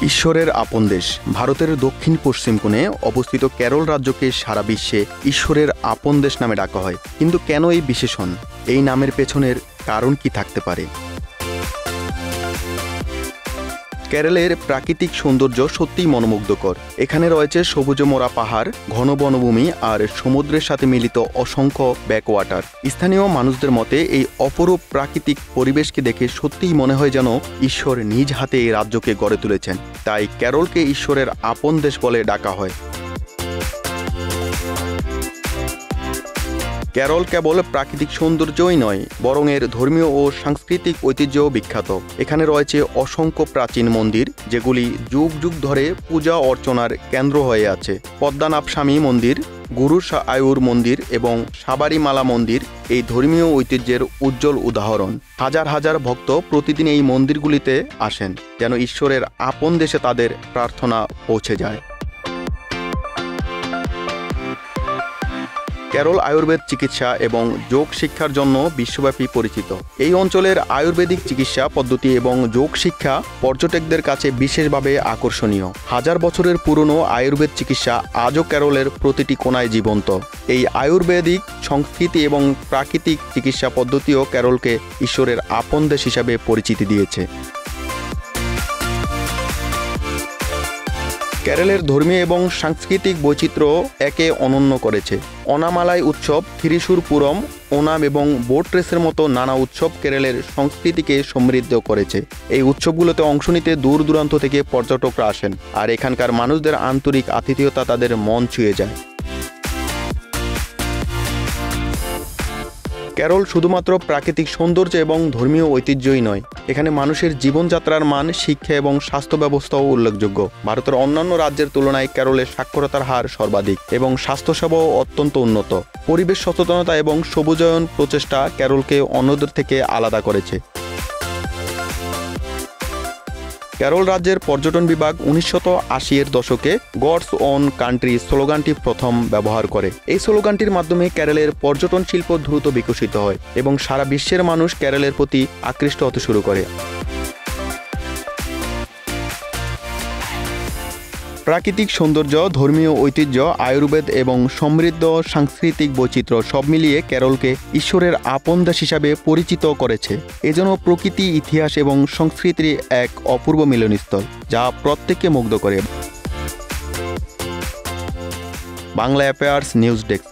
ঈশ্বরের আপন দেশ ভারতের দক্ষিণ পশ্চিম কোণে অবস্থিত কেরল রাজ্যকে সারা বিশ্বে ঈশ্বরের আপন দেশ নামে ডাকা হয়। কিন্তু কেন এই বিশেষণ? এই নামের পেছনের কারণ কি থাকতে পারে? কেরলের প্রাকৃতিক সৌন্দর্য সত্যিই মনোমুগ্ধকর। এখানে রয়েছে সবুজে মোড়া পাহাড়, ঘন বনভূমি আর সমুদ্রের সাথে মিলিত অসংখ্য ব্যাকওয়াটার। স্থানীয় মানুষদের মতে এই অপরূপ প্রাকৃতিক পরিবেশকে দেখে সত্যিই মনে হয় যেন ঈশ্বর নিজ হাতে এই রাজ্যকে গড়ে তুলেছেন। তাই কেরলকে ঈশ্বরের আপন দেশ বলে ডাকা হয়। কেরল কেবল প্রাকৃতিক সৌন্দর্যই নয়, বরং এর ধর্মীয় ও সাংস্কৃতিক ঐতিহ্যও বিখ্যাত। এখানে রয়েছে অসংখ্য প্রাচীন মন্দির, যেগুলি যুগ যুগ ধরে পূজা অর্চনার কেন্দ্র হয়ে আছে। পদ্মনাভ স্বামী মন্দির, গুরু আয়ুর মন্দির এবং সাবারিমালা মন্দির এই ধর্মীয় ঐতিহ্যের উজ্জ্বল উদাহরণ। হাজার হাজার ভক্ত প্রতিদিন এই মন্দিরগুলিতে আসেন, যেন ঈশ্বরের আপন দেশে তাদের প্রার্থনা পৌঁছে যায়। কেরল আয়ুর্বেদ চিকিৎসা এবং যোগ শিক্ষার জন্য বিশ্বব্যাপী পরিচিত। এই অঞ্চলের আয়ুর্বেদিক চিকিৎসা পদ্ধতি এবং যোগ শিক্ষা পর্যটকদের কাছে বিশেষভাবে আকর্ষণীয়। হাজার বছরের পুরনো আয়ুর্বেদ চিকিৎসা আজও কেরলের প্রতিটি কোণায় জীবন্ত। এই আয়ুর্বেদিক সংস্কৃতি এবং প্রাকৃতিক চিকিৎসা পদ্ধতিও কেরলকে ঈশ্বরের আপন দেশ হিসাবে পরিচিতি দিয়েছে। কেরলের ধর্মীয় এবং সাংস্কৃতিক বৈচিত্র্য একে অনন্য করেছে। ওনামালাই উৎসব, থিরিসুর পুরম, ওনাম এবং বোট রেসের মতো নানা উৎসব কেরলের সংস্কৃতিকে সমৃদ্ধ করেছে। এই উৎসবগুলোতে অংশ নিতে দূর দূরান্ত থেকে পর্যটকরা আসেন, আর এখানকার মানুষদের আন্তরিক আতিথেয়তা তাদের মন ছুঁয়ে যায়। কেরল শুধুমাত্র প্রাকৃতিক সৌন্দর্য এবং ধর্মীয় ঐতিহ্যই নয়, এখানে মানুষের জীবনযাত্রার মান, শিক্ষা এবং স্বাস্থ্য ব্যবস্থাও উল্লেখযোগ্য। ভারতের অন্যান্য রাজ্যের তুলনায় কেরলের সাক্ষরতার হার সর্বাধিক এবং স্বাস্থ্যসেবাও অত্যন্ত উন্নত। পরিবেশ সচেতনতা এবং সবুজায়ন প্রচেষ্টা কেরলকে অন্যদের থেকে আলাদা করেছে। কেরল রাজ্যের পর্যটন বিভাগ 1980-এর দশকে গডস ওন কান্ট্রি স্লোগানটি প্রথম ব্যবহার করে। এই স্লোগানটির মাধ্যমে কেরলের পর্যটন শিল্প দ্রুত বিকশিত হয় এবং সারা বিশ্বের মানুষ কেরলের প্রতি আকৃষ্ট হতে শুরু করে। প্রাকৃতিক সৌন্দর্য, ধর্মীয় ঐতিহ্য, আয়ুর্বেদ এবং সমৃদ্ধ সাংস্কৃতিক বৈচিত্র্য সব মিলিয়ে কেরলকে ঈশ্বরের আপন দেশ হিসাবে পরিচিত করেছে। এজন্য প্রকৃতি, ইতিহাস এবং সংস্কৃতির এক অপূর্ব মিলনস্থল, যা প্রত্যেককে মুগ্ধ করে। Bangla affairs news desk.